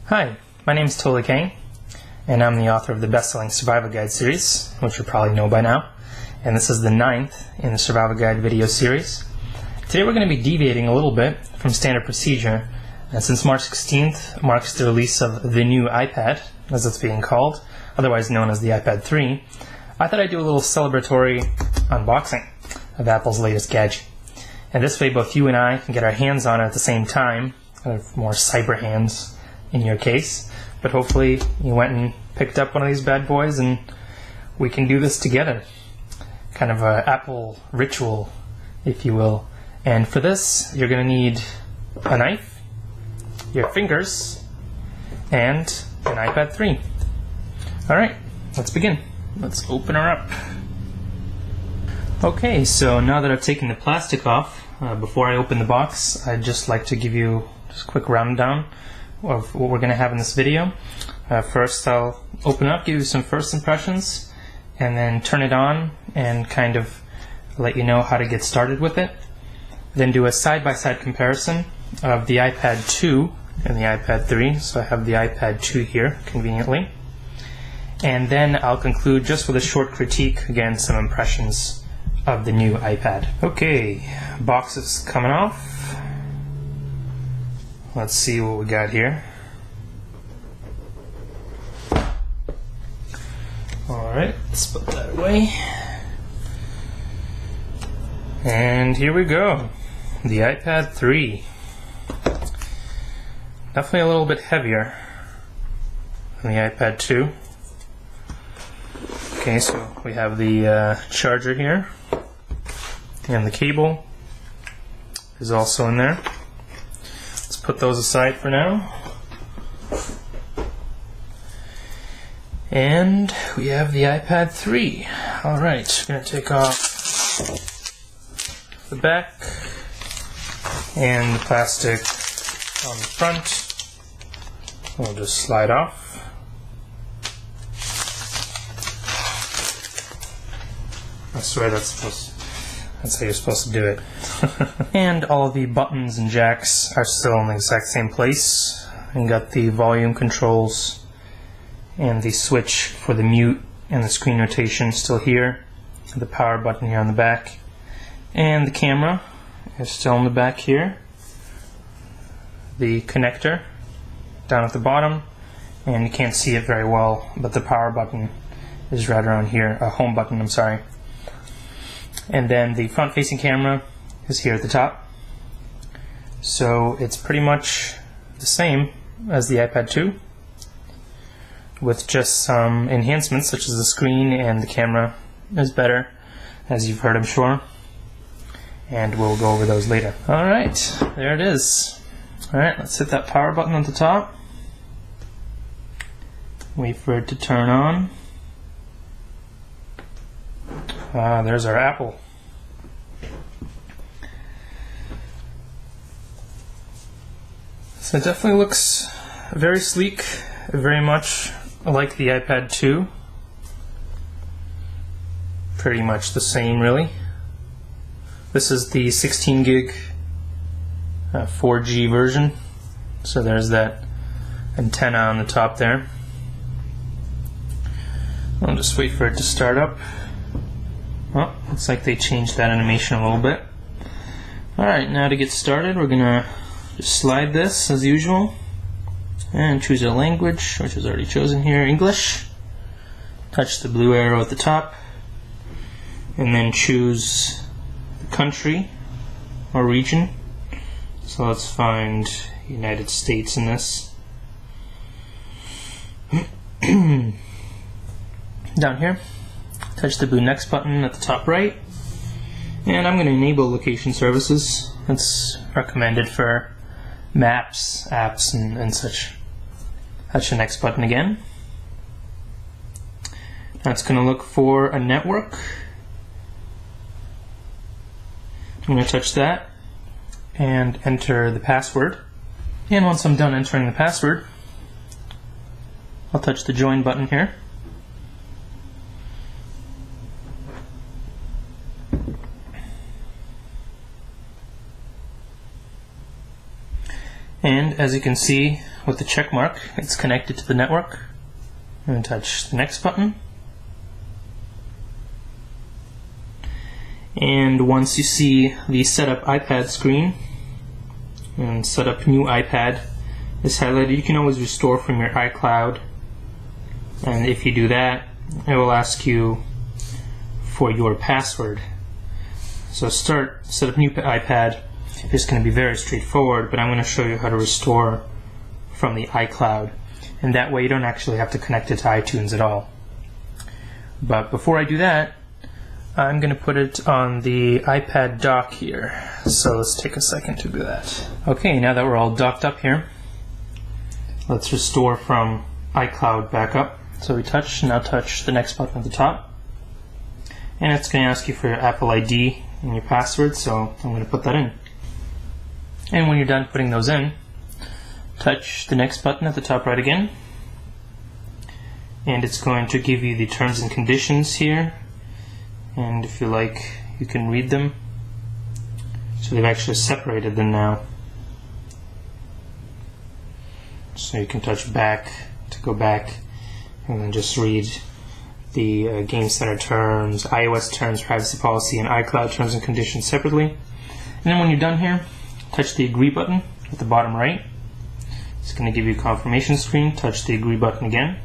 Hi, my name is Totally Kang, and I'm the author of the best-selling Survival Guide series, which you probably know by now, and this is the 9th in the Survival Guide video series. Today we're going to be deviating a little bit from standard procedure, and since March 16th marks the release of the new iPad, as it's being called, otherwise known as the iPad 3, I thought I'd do a little celebratory unboxing of Apple's latest gadget. And this way both you and I can get our hands on it at the same time, kind of more cyber hands in your case, but hopefully you went and picked up one of these bad boys and we can do this together. Kind of a Apple ritual, if you will. And for this, you're going to need a knife, your fingers, and an iPad 3. Alright, let's begin. Let's open her up. Okay, so now that I've taken the plastic off, before I open the box, I'd just like to give you just a quick rundown of what we're going to have in this video. First, I'll open up, give you some first impressions, and then turn it on and kind of let you know how to get started with it. Then do a side-by-side comparison of the iPad 2 and the iPad 3. So I have the iPad 2 here, conveniently. And then I'll conclude just with a short critique, again, some impressions of the new iPad. Okay, box is coming off. Let's see what we got here. Alright, let's put that away. And here we go. The iPad 3. Definitely a little bit heavier than the iPad 2. Okay, so we have the charger here. And the cable is also in there. Let's put those aside for now. And we have the iPad 3. Alright, I'm going to take off the back and the plastic on the front. We'll just slide off. I swear that's how you're supposed to do it. And all the buttons and jacks are still in the exact same place. And got the volume controls and the switch for the mute and the screen rotation still here. The power button here on the back. And the camera is still in the back here. The connector down at the bottom. And you can't see it very well, but the power button is right around here. Home button, I'm sorry. And then the front-facing camera is here at the top. So it's pretty much the same as the iPad 2, with just some enhancements such as the screen and the camera is better, as you've heard, I'm sure. And we'll go over those later. Alright, there it is. Alright, let's hit that power button at the top. Wait for it to turn on. There's our Apple. So it definitely looks very sleek, very much like the iPad 2. Pretty much the same, really. This is the 16 gig 4G version. So there's that antenna on the top there. I'll just wait for it to start up. Oh, looks like they changed that animation a little bit. Alright, now to get started, we're gonna just slide this as usual and choose a language, which is already chosen here, English. Touch the blue arrow at the top and then choose the country or region. So let's find United States in this. Down here, touch the blue next button at the top right, and I'm going to enable location services. It's recommended for maps, apps, and such. Touch the next button again. Now it's going to look for a network. I'm going to touch that and enter the password. And once I'm done entering the password, I'll touch the join button here. And as you can see, with the check mark, it's connected to the network. And touch the next button. And once you see the setup iPad screen and setup new iPad is highlighted, you can always restore from your iCloud. And if you do that, it will ask you for your password. So set up new iPad. It's going to be very straightforward, but I'm going to show you how to restore from the iCloud. And that way you don't actually have to connect it to iTunes at all. But before I do that, I'm going to put it on the iPad dock here. So let's take a second to do that. Okay, now that we're all docked up here, let's restore from iCloud backup. So we now touch the next button at the top. And it's going to ask you for your Apple ID and your password, so I'm going to put that in. And when you're done putting those in, touch the next button at the top right again. And it's going to give you the terms and conditions here. And if you like, you can read them. So they've actually separated them now. So you can touch back to go back, and then just read the Game Center terms, iOS terms, privacy policy, and iCloud terms and conditions separately. And then when you're done here, touch the agree button at the bottom right. It's going to give you a confirmation screen. Touch the agree button again.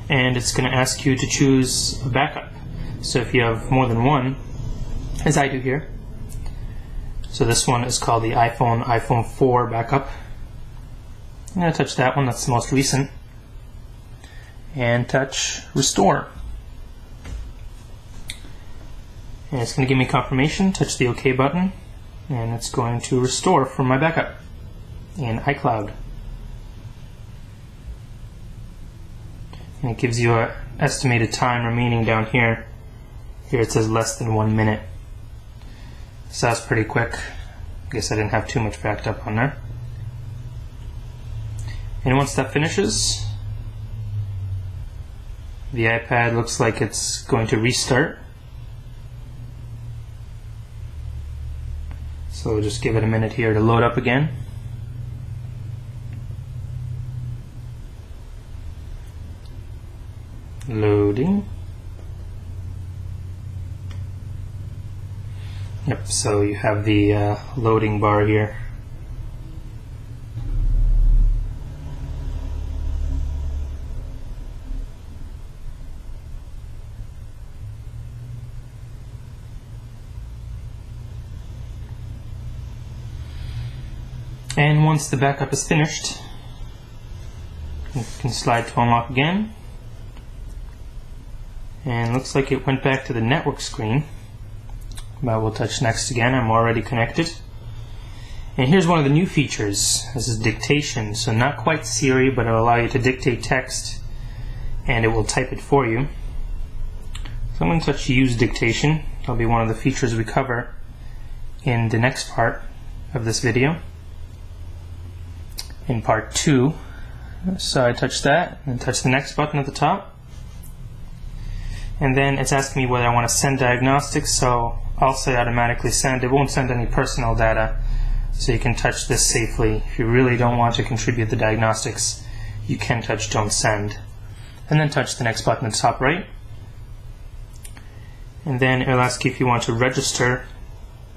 And it's going to ask you to choose a backup. So if you have more than one, as I do here, so this one is called the iPhone 4 backup. I'm going to touch that one, that's the most recent, and touch restore. And it's going to give me confirmation. Touch the OK button, and it's going to restore from my backup in iCloud. And it gives you an estimated time remaining down here. Here it says less than 1 minute. So that's pretty quick. I guess I didn't have too much backed up on there. And once that finishes, the iPad looks like it's going to restart. So we'll just give it a minute here to load up again. Loading. Yep, so you have the loading bar here. And once the backup is finished, you can slide to unlock again. And looks like it went back to the network screen. But we'll touch next again. I'm already connected. And here's one of the new features. This is dictation. So not quite Siri, but it'll allow you to dictate text and it will type it for you. So I'm going to touch use dictation. That'll be one of the features we cover in the next part of this video, in part 2. So I touch that and touch the next button at the top. And then it's asking me whether I want to send diagnostics, so I'll say automatically send. It won't send any personal data, so you can touch this safely. If you really don't want to contribute the diagnostics, you can touch don't send. And then touch the next button at the top right. And then it'll ask you if you want to register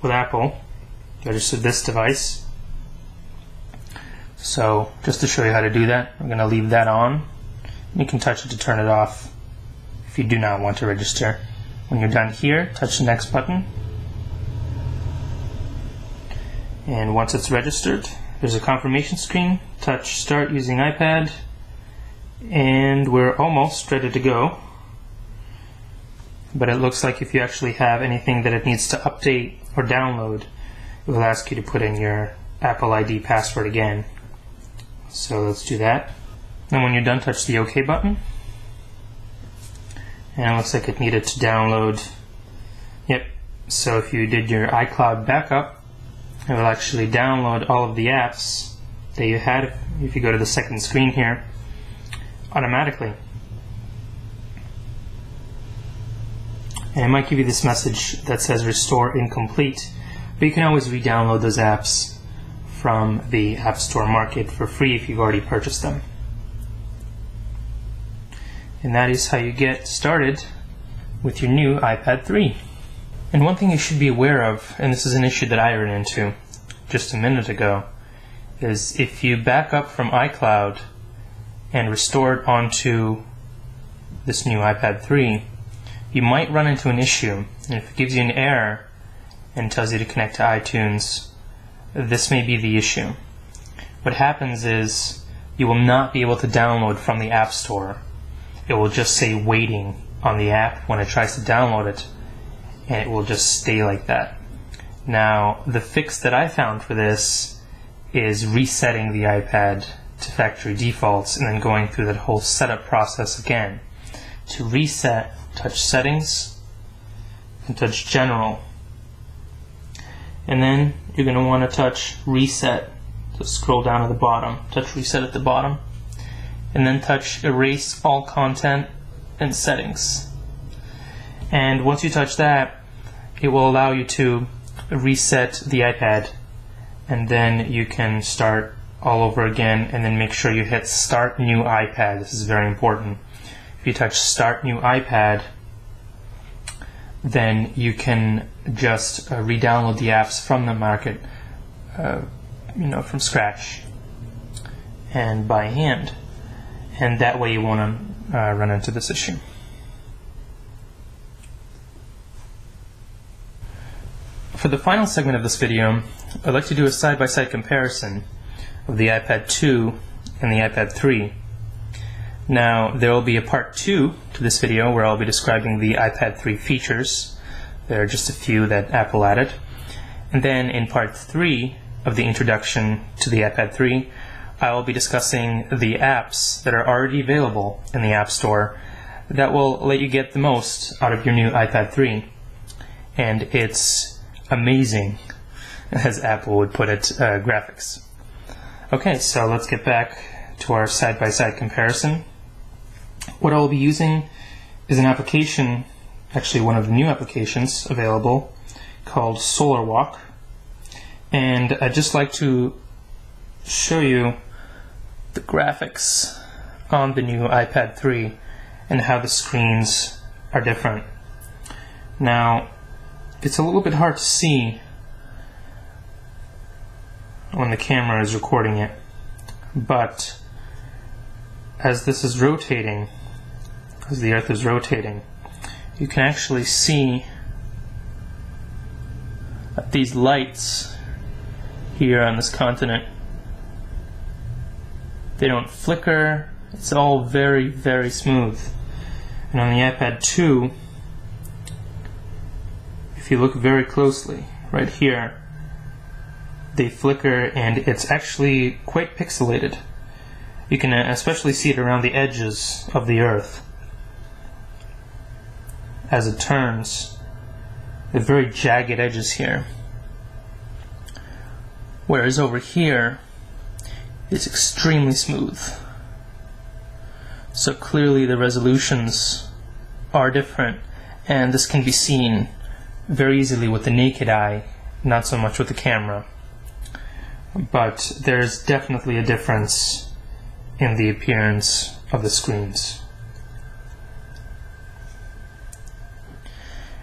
with Apple, register this device. So just to show you how to do that, I'm going to leave that on. You can touch it to turn it off if you do not want to register. When you're done here, touch the next button. And once it's registered, there's a confirmation screen. Touch start using iPad. And we're almost ready to go. But it looks like if you actually have anything that it needs to update or download, it will ask you to put in your Apple ID password again. So let's do that. And when you're done, touch the OK button. And it looks like it needed to download. Yep, so if you did your iCloud backup, it will actually download all of the apps that you had, if you go to the second screen here, automatically. And it might give you this message that says restore incomplete, but you can always re-download those apps from the App Store Market for free if you've already purchased them. And that is how you get started with your new iPad 3. And one thing you should be aware of, and this is an issue that I ran into just a minute ago, is if you back up from iCloud and restore it onto this new iPad 3, you might run into an issue. And if it gives you an error and tells you to connect to iTunes, this may be the issue. What happens is you will not be able to download from the App Store. It will just say waiting on the app when it tries to download it, and it will just stay like that. Now, the fix that I found for this is resetting the iPad to factory defaults and then going through that whole setup process again. To reset, touch Settings and touch General. And then you're going to want to touch Reset. So scroll down to the bottom, touch Reset at the bottom, and then touch Erase All Content and Settings. And once you touch that, it will allow you to reset the iPad, and then you can start all over again, and then make sure you hit Start New iPad. This is very important. If you touch Start New iPad, then you can just re-download the apps from the market, from scratch and by hand, and that way you won't run into this issue. For the final segment of this video, I'd like to do a side-by-side comparison of the iPad 2 and the iPad 3. Now, there will be a part 2 to this video where I'll be describing the iPad 3 features. There are just a few that Apple added. And then in part 3 of the introduction to the iPad 3, I will be discussing the apps that are already available in the App Store that will let you get the most out of your new iPad 3. And it's amazing, as Apple would put it, graphics. Okay, so let's get back to our side-by-side comparison. What I'll be using is an application, actually one of the new applications available, called SolarWalk. And I'd just like to show you the graphics on the new iPad 3 and how the screens are different. Now, it's a little bit hard to see when the camera is recording it, but as this is rotating, as the Earth is rotating, you can actually see that these lights here on this continent, they don't flicker. It's all very, very smooth. And on the iPad 2, if you look very closely, right here, they flicker, and it's actually quite pixelated. You can especially see it around the edges of the Earth as it turns. The very jagged edges here. Whereas over here, it's extremely smooth. So clearly the resolutions are different, and this can be seen very easily with the naked eye, not so much with the camera. But there's definitely a difference in the appearance of the screens.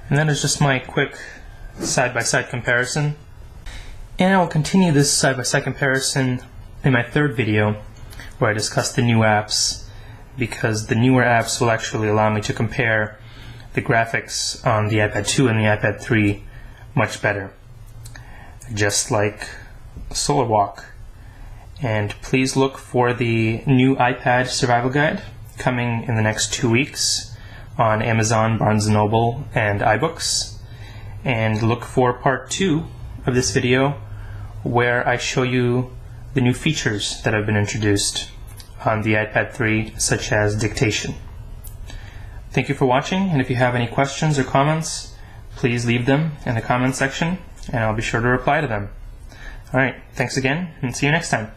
And that is just my quick side-by-side comparison. And I will continue this side-by-side comparison in my third video, where I discuss the new apps, because the newer apps will actually allow me to compare the graphics on the iPad 2 and the iPad 3 much better, just like SolarWalk. And please look for the new iPad survival guide coming in the next 2 weeks on Amazon, Barnes & Noble, and iBooks. And look for part 2 of this video, where I show you the new features that have been introduced on the iPad 3, such as dictation. Thank you for watching, and if you have any questions or comments, please leave them in the comment section, and I'll be sure to reply to them. Alright, thanks again, and see you next time.